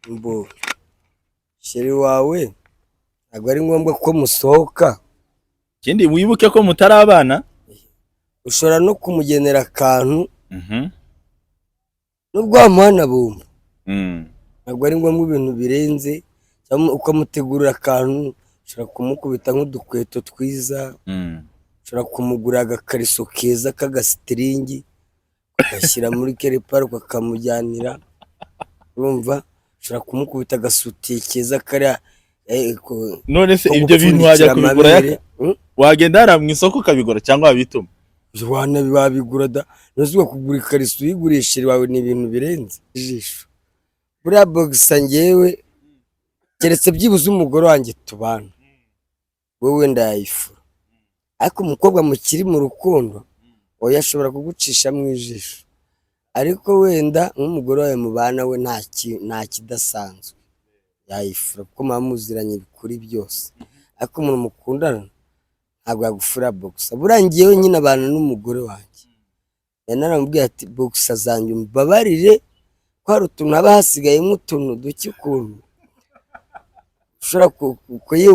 mbo sheri wawe ntabwo ari ngombwa ko musohoka. Kindi wibuke ko mutarabana. Ushobora no kumugenera akantu nubwo wamuhana bumva. Ntabwo ari ngombwa ibintu birenze, cyangwa ukamutegurira akantu. Ushobora kumukubita nk'udukweto twiza, ushobora kumugurira agakariso keza k'agasitiringi ugashyira muri kerepari ukamujyanira. Urumva, ushobora kumukubita agasutiye keza kariya. None se ibyo bintu wajya kubigura wagenda hara mu isoko ukabigura cyangwa wabituma? Wabigura da. Nuzwa kugura ikariso uyigurisha wawe ni ibintu birenze ijisho. Buriya boxer ngewe keretse byibuze umugore wanjye tubana, wowe ndayifura. Ariko umukobwa mukiri mu rukundo oya ashobora kugucisha mu ijisho, ariko wenda nk'umugore wawe mubana we nta kidasanzwe yayifura kuko muziranye bikuri byose. Ariko umuntu mukundana ntabwo yagufura boxer. Burangiyewe nyine abantu n'umugore wanjye naramubwiye ati boxer zanjye mbabarire ko hari utuntu haba hasigaye nk'utuntu duke ukuntu ushobora kuyiha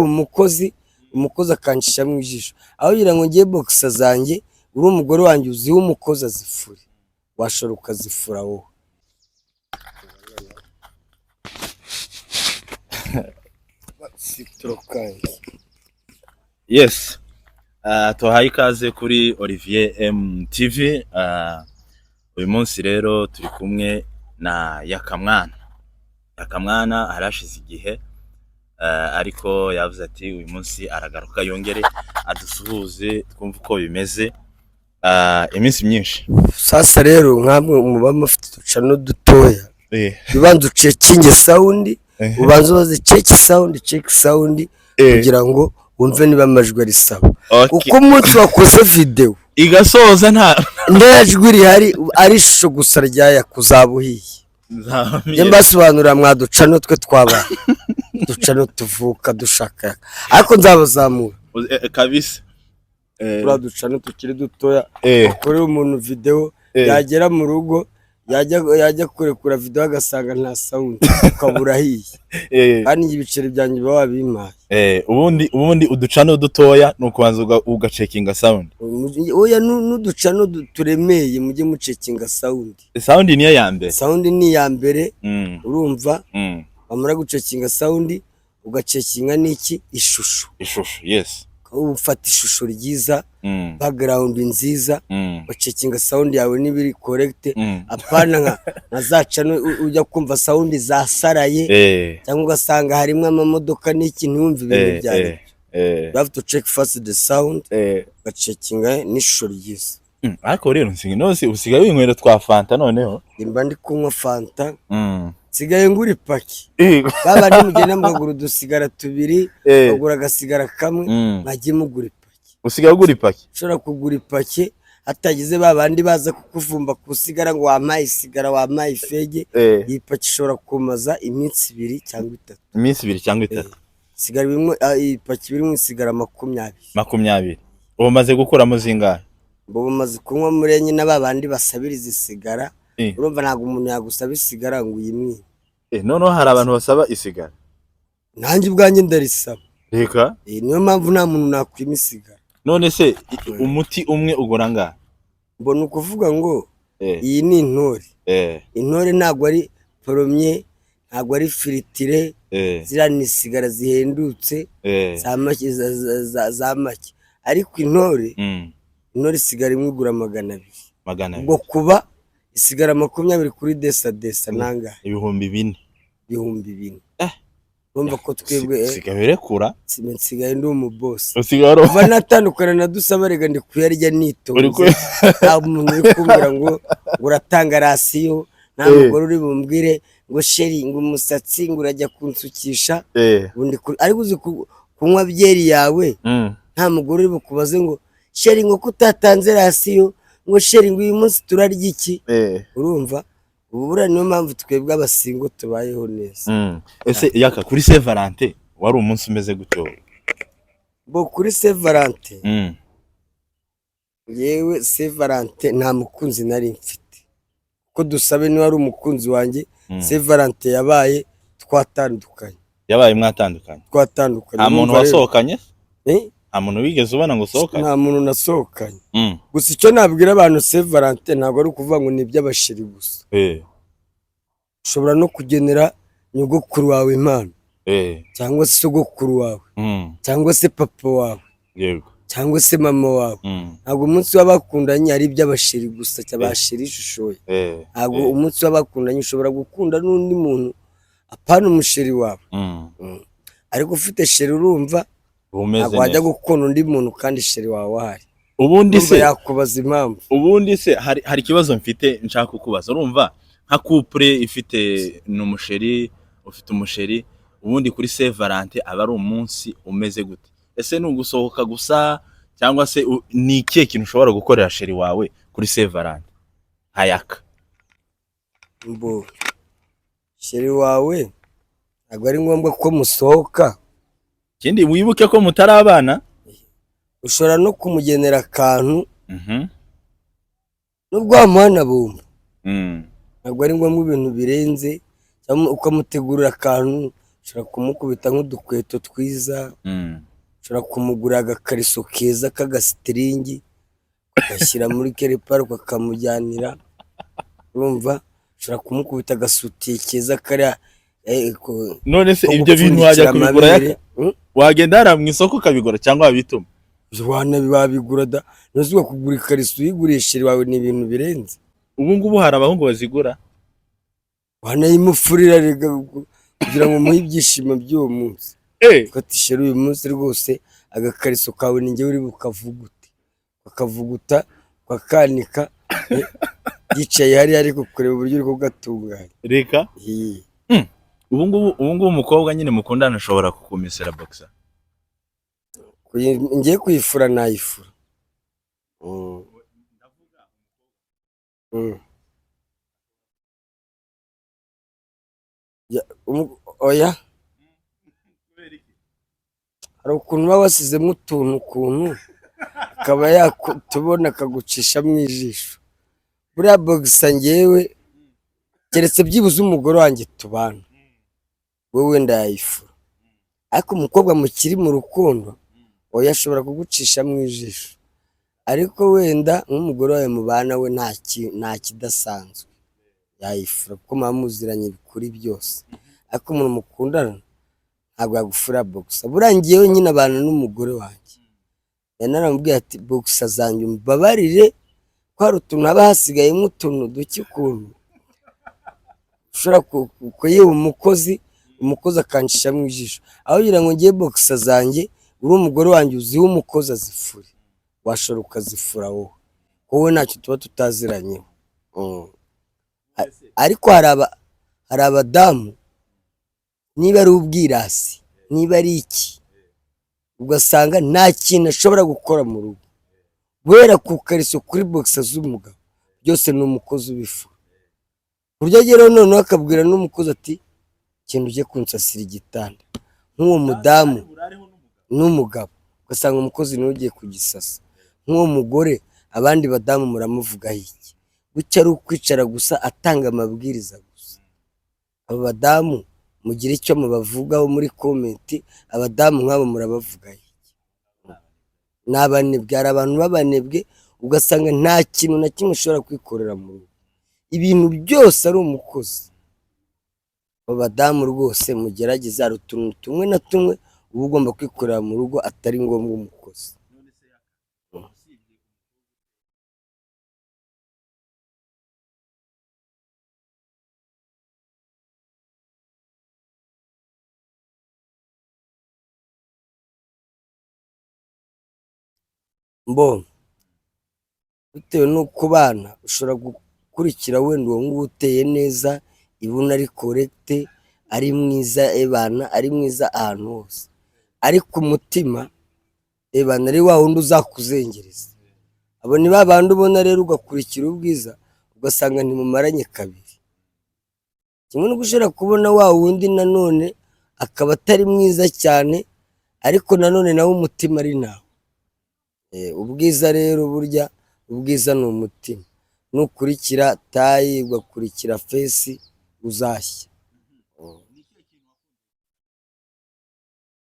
umukozi akancisha mu ijisho. Aho kugira ngo ngiye boxer zanjye uri umugore wanjye uziho umukozi azifure, washobora ukazifura wowe. Yes. Tuhaye ikaze kuri Olivier MTV. Uyu munsi rero turi kumwe na Yakamwana arashize igihe, ariko yavuze ati uyu munsi aragaruka yongere adusuhuze twumva uko bimeze iminsi myinshi. Sasa rero nkamwe muba mufite uducano dutoya, bibanza ucekinge sound, ubanza ubaze check sound kugira ngo wumve niba amajwi ari sawa. Uko umunsi wakoze video igasoza nta jwi rihari ari ishusho gusa ryaya kuzabuhiye. Njye mbasobanurira mwaducano twe twaba ducano tuvuka dushaka, ariko nzabazamura kabisa. Turaducano tukiri dutoya kuri umuntu video yagera mu rugo yajya kurekura video agasanga nta sound ukabura hiye. Kandi ibiceri byanjye baba bimaye. Ubundi uducano dutoya nuko banza ugacekinga sound. Oya n'uducano turemeye mujye mucekinga sound. Sound niyo ya mbere. Sound ni ya mbere. Urumva? Bamara gucekinga sound ugacekinga niki ishusho. Yes. Ufata ishusho ryiza, background nziza, ucekinga sound yawe nibiri correct. Apana nka zacano ujya kumva sound zasaraye cyangwa ugasanga harimo amamodoka n'iki ntumve ibintu byawe. You have to check first the sound, ugacekinga n'ishusho ryiza. Ariko rero nsinose usigaye winywera twa fanta noneho. Imba ndi kunywa fanta. Sigaye nguri paki. Baba ni mugenda mugura udusigara tubiri, bagura agasigara kamwe, bagiye mugura ipaki. Usigaye ugura ipaki? Ushobora kugura ipaki hatagize babandi baza kukuvumba kusigara ngo wamaye isigara wamaye ifege. Iyi paki ishobora kumaza iminsi 2 cyangwa 3. Iminsi 2 cyangwa 3. Sigara bimwe ipaki birimo isigara 20. Ubu maze gukuramo zingahe? Bo maze kunywa muri enye n'ababandi basabiriza isigara. Urumva ntabwo umuntu yagusaba isigara ngo uyimwe. Noneho hari abantu basaba isigara. Nanjye ubwanjye ndarisaba. Reka? Niyo mpamvu nta muntu nakwima isigara. None se umuti umwe ugura ngahe? Mbona ukuvuga ngo iyi ni intore. Intore ntabwo ari premier, ntabwo ari filtre, zira ni isigara zihendutse za make. Ariko intore isigara imwe igura 200. Ubwo kuba isigara 20 kuri desa nanga 4,000. Urumva ko twebwe sigaye kura nsigaye ndi umuboss. Usigaro uva natandukana na dusaba rega ndi kuyarya nitonze. Nta muntu uri kumbwira ngo uratanga rasiyo, nta mugore uri bumbwire ngo sheri ngo umusatsi ngo urajya kunsukisha. Ubundi ariko uzi kunywa byeri yawe nta mugore uri bukubaze ngo sheri ngo kutatanze rasiyo, ngo sheri ngo uyu munsi turarya iki. Urumva ubura niyo mpamvu twebwe abasingo tubayeho neza. Ese yaka kuri Saint Valentin wari umunsi umeze gutyo? Bo kuri Saint Valentin yewe Saint Valentin nta mukunzi nari mfite ko dusabe ni wari umukunzi wanjye. Saint Valentin yabaye twatandukanye. Yabaye mwatandukanye? Nta muntu Urumva rero, wasohokanye? eh, Nta muntu wigeze ubona ngo usohokane? nta muntu nasohokanye. Mm. Gusa icyo nabwira abantu Saint Valentin ntabwo ari ukuvuga ngo ni iby'abasheri gusa. Ushobora no kugenera nyogokuru wawe impano, cyangwa se sogokuru wawe, cyangwa se papa wawe, Yego. cyangwa se mama wawe. Ntabwo umunsi w'abakundanye ari iby'abasheri gusa, cy'abasheri ishushoye. Ntabwo umunsi w'abakundanye ushobora gukunda n'undi muntu apana umusheri wawe. Ariko ufite sheri urumva ntabwo wajya gukunda undi muntu kandi sheri wawe ahari. Ubundi se yakubaza impamvu. Ubundi se hari ikibazo mfite nshaka kukubaza. Urumva nka couple ifite n'umusheri, ufite umusheri, ubundi kuri Saint Valentin aba ari umunsi umeze gute? Ese ni ugusohoka gusa cyangwa se ni ikihe kintu ushobora gukorera sheri wawe kuri Saint Valentin? Hayaka. Mbo sheri wawe ntabwo ari ngombwa ko musohoka. Ikindi wibuke ko mutari abana. Ushobora no kumugenera akantu nubwo wamuhana bumva. Ntabwo ari ngombwa ibintu birenze, cyangwa ukamutegurira akantu. Ushobora kumukubita nk'udukweto twiza, ushobora kumugurira agakariso keza k'agasitiringi ugashyira muri kerepari ukamujyanira. Urumva, ushobora kumukubita agasutiye keza kariya. None se ibyo bintu wajya kubigura yaka? Wagenda hara mu isoko ukabigura cyangwa wabituma? Wabigura da. Ntuzwe kugura ikariso uyiguriye sheri wawe ni ibintu birenze. Ubu ngubu hari abahungu bazigura. Wanayimufurira rega kugira ngo muhe ibyishimo by'uwo munsi. Ati sheri uyu munsi rwose agakariso kawe ni njye uri bukavugute. Bakavuguta bakanika yicaye hari ariko kureba uburyo uri kugatunganya. Reka. Ubu ngubu umukobwa nyine mukundana ashobora kukumisera boxer. Ngiye kuyifura nayifura. Oya, hari ukuntu uba wasizemo ukuntu akaba yakutubona akagucisha mu ijisho. Buriya boxer ngewe keretse byibuze umugore wanjye tubana, wowe ndayifura. Ariko umukobwa mukiri mu rukundo oya ashobora kugucisha mu ijisho. Ariko wenda nk'umugore wawe mubana we nta kidasanzwe yayifura kuko muba muziranye bikuri byose. Ariko umuntu mukundana ntabwo yagufura boxer. Buriya ngewe nyine abana n'umugore wanjye naramubwiye ati boxer zanjye umbabarire ko hari utuntu haba hasigayemo utuntu duke ukuntu ushobora kuyiba umukozi akancisha mu ijisho. Aho kugira ngo ngiye boxer zanjye uri umugore wanjye uziho umukozi azifure, washobora ukazifura wowe ntacyo tuba tutaziranyeho. Ariko hari abadamu niba ari ubwirasi niba ari iki ugasanga nta kintu ashobora gukora mu rugo guhera ku kariso kuri boxer z'umugabo byose ni umukozi ubifura. Buryo ageraho noneho akabwira n'umukozi ati ikintu ujye kunsasira igitanda. Nk'uwo mudamu n'umugabo ugasanga umukozi niwe ugiye kugisasa. Nk'uwo mugore abandi badamu muramuvugaho iki? Bucya ari ukwicara gusa atanga amabwiriza gusa. Abo badamu mugira icyo mubavugaho muri komenti. Abadamu nk'abo murabavugaho iki? Ni abanebwe. Hari abantu b'abanebwe ugasanga nta kintu na kimwe ushobora kwikorera mu rugo, ibintu byose ari umukozi. Abo badamu rwose mugerageze, hari utuntu tumwe na tumwe uba ugomba kwikorera mu rugo atari ngombwa umukozi. Mbona bitewe n'uko bana ushobora gukurikira wenda uwo nguwo uteye neza, ibuna ari korekite, ari mwiza ebana, ari mwiza ahantu hose, ariko umutima ebana ari wa wundi uzakuzengereza. Abo ni ba bandi ubona rero ugakurikira ubwiza ugasanga ntimumaranye kabiri. Kimwe no gushobora kubona wa wundi nanone akaba atari mwiza cyane ariko nanone nawe umutima ari nawe. Ubwiza rero burya ubwiza ni umutima. Nukurikira tayi ugakurikira fesi uzashya.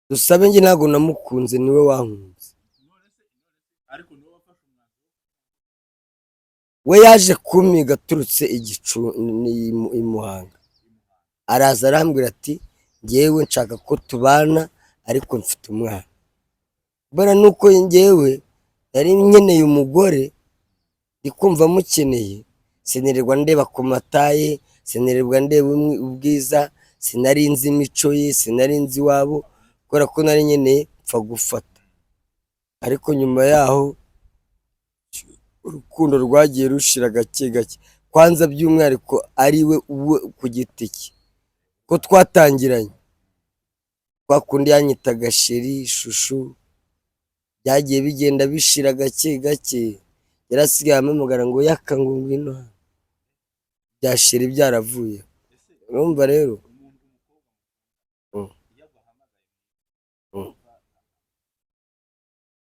Dusabe njye ntabwo namukunze, niwe wankunze. We yaje kumiga aturutse i Muhanga, araza arambwira ati njyewe nshaka ko tubana ariko mfite umwana. Mbona nuko njyewe yari nkeneye umugore, ndi kumva mukeneye, sinirirwa ndeba ku mataye, sinirirwa ndeba ubwiza, sinari nzi imico ye, sinari nzi iwabo, kubera ko nari nkeneye mpfa gufata. Ariko nyuma yaho urukundo rwagiye rushira gake gake, kwanza by'umwihariko ari we ku giti cye, ko twatangiranye kwa kundi yanyitaga sheri, shushu, byagiye bigenda bishira gake gake, yarasigaye ampamagara ngo yaka ngo ngwino hano, bya sheri byaravuye. Urumva rero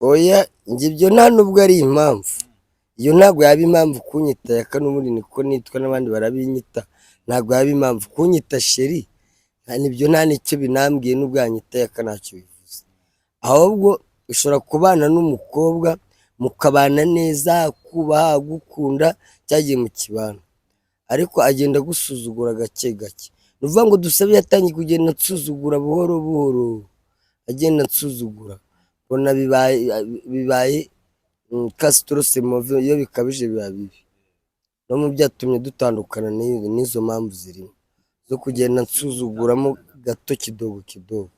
oya, njye ibyo nta nubwo ari impamvu, iyo ntabwo yaba impamvu kunyita yaka, n'ubundi niko nitwa n'abandi barabinyita, ntabwo yaba impamvu kunyita sheri, nibyo nta nicyo binambwiye, n'ubwo yanyita yaka ntacyo bivuze. Ahubwo ushobora kubana n'umukobwa mukabana neza, kubaha, gukunda, cyagiye mu kibano, ariko agenda agusuzugura gake gake. Ni ukuvuga ngo Dusabe yatangiye kugenda nsuzugura buhoro buhoro, agenda nsuzugura, mbona bibaye kasitorose move, iyo bikabije biba bibi. No mu byatumye dutandukana n'izo mpamvu zirimo zo kugenda nsuzuguramo gato kidogo kidogo.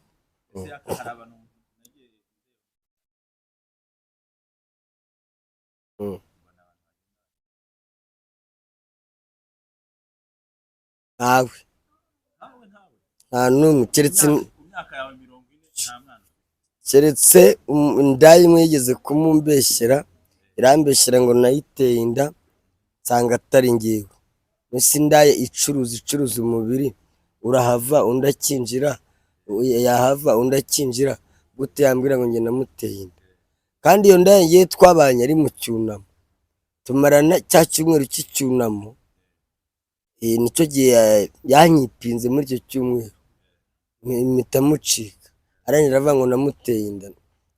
Ntawe, nta n'umwe, keretse indaya imwe yigeze kumumbeshyera, irambeshyera ngo nayiteye inda, nsanga atari ngewe. Mbese indaya icuruza umubiri, urahava undi akinjira, yahava undi akinjira, gute yambwira ngo njye namuteye inda? Kandi iyo ndaya ngewe twabanye ari mu cyunamo, tumarana cya cyumweru cy'icyunamo, nicyo gihe yanyipinze muri icyo cyumweru, mpita mucika, arangira avuga ngo namuteye inda.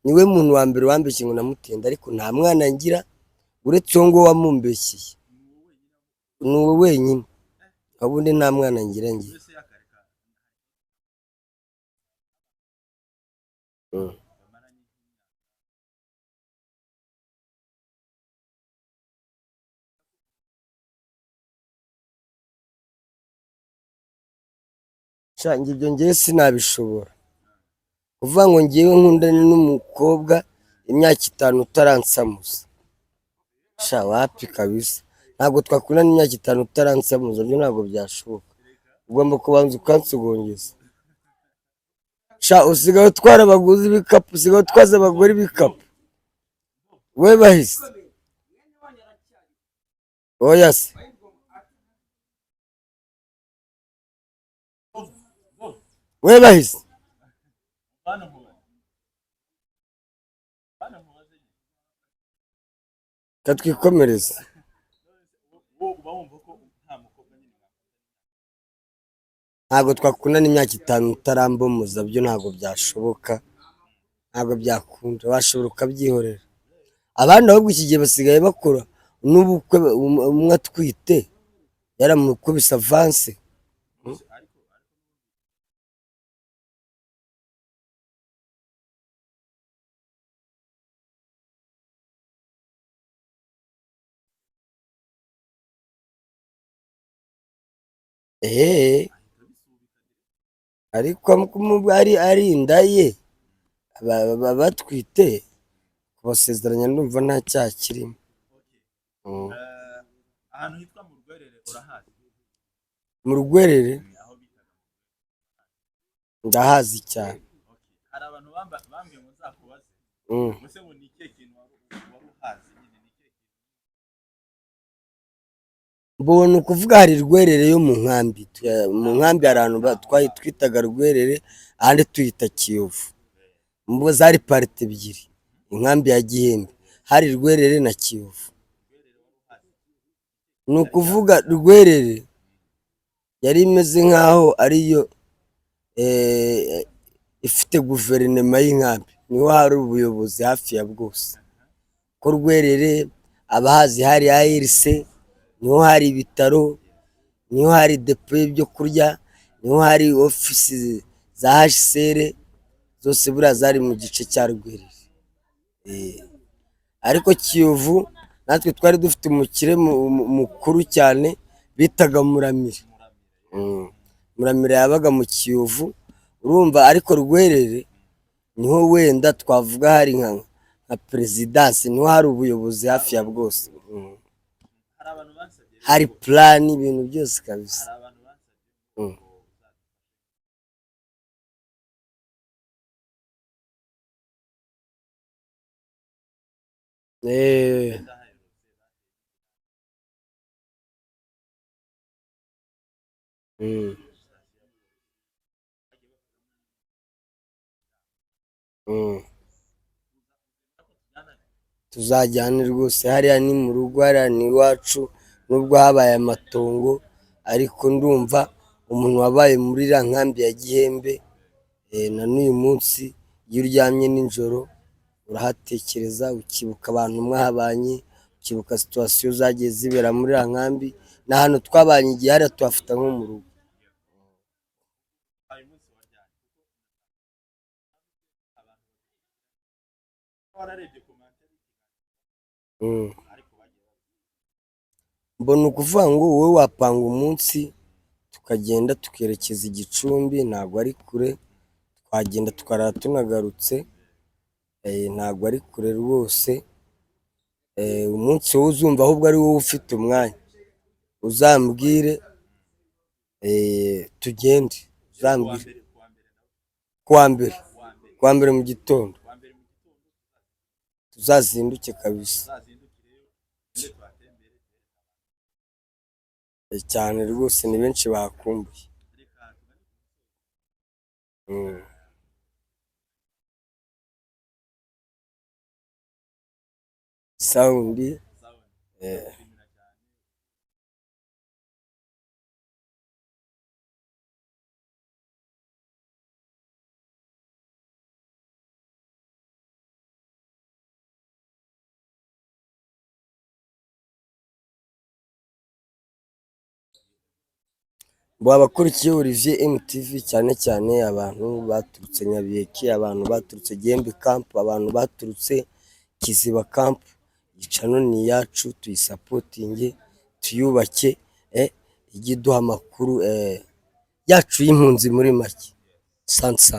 Niwe muntu wa mbere wambeshye ngo namuteye inda, ariko nta mwana ngira uretse uwo nguwo wamumbeshyeye, ni uwo wenyine, ubundi nta mwana ngira ngira. Njye ibyo ngewe sinabishobora, kuvuga ngo ngewe nkundane n'umukobwa imyaka 5 utaransamuza, wapi kabisa, ntabwo twakundana imyaka 5 utaransamuza, byo ntabwo byashoboka, ugomba kubanza ukansogongeza. Usigaye utwara abaguzi ibikapu, usigaye utwaza abagore ibikapu, we bahise oya se, we bahise katwikomereza. Ntabwo twakundana imyaka 5 utarambomoza, byo ntabwo byashoboka, ntabwo byakunda, washobora ukabyihorera. Abandi ahubwo iki gihe basigaye bakora n'ubukwe, umwe atwite yaramukubise avanse. Ariko ari inda ye batwite, kubasezeranya ndumva nta cyaha kirimo. ahantu hitwa mu Rwerere urahazi? Mu Rwerere ndahazi cyane. Hari abantu bambwiye ngo nzakubaze, mbese ngo ni ikihe kintu wari uhazi? Mbona ukuvuga hari Rwerere yo mu nkambi, hari ahantu twitaga Rwerere, ahandi tuyita Kiyovu, mbo zari parite ebyiri, inkambi ya Gihembe, hari Rwerere na Kiyovu. Ni ukuvuga Rwerere yari imeze nk'aho ariyo ifite guverinoma y'inkambi, niho hari ubuyobozi hafi ya bwose. Ko Rwerere abahazi hari ARC, niho hari ibitaro, niho hari depo y'ibyo kurya, niho hari ofisi za HCR, zose buriya zari mu gice cya Rwerere. Ariko Kiyovu natwe twari dufite umukire mukuru cyane bitaga Muramira. Muramira yabaga mu Kiyovu, urumva. Ariko Rwerere niho wenda twavuga hari nka perezidansi, niho hari ubuyobozi hafi ya bwose. Hari plan, ibintu byose kabisa. Tuzajyane rwose, hariya ni mu rugo, hariya ni iwacu, nubwo habaye amatongo, ariko ndumva umuntu wabaye muri iriya nkambi ya Gihembe, na n'uyu munsi iyo uryamye nijoro urahatekereza, ukibuka abantu mwabanye, ukibuka situwasiyo zagiye zibera muri iriya nkambi. Ni ahantu twabanye igihe, hariya tuhafata nko mu rugo. Mbona ukuvuga ngo wowe wapanga umunsi tukagenda tukerekeza i Gicumbi, ntabwo ari kure, twagenda tukarara tunagarutse, ntabwo ari kure rwose. Umunsi wowe uzumva ahubwo ari wowe ufite umwanya, uzambwire tugende, uzambwire kuwa mbere mu gitondo tuzazinduke kabisa. Cyane rwose, ni benshi bakumbuye. Saundi abakurikiye Olivier MTV, cyane cyane abantu baturutse Nyabiyeke, abantu baturutse Gihembe camp, abantu baturutse Kiziba camp, Gicano ni iyacu, tuyisapotinge, tuyubake, ijye iduha amakuru yacu y'impunzi muri make. Sansa.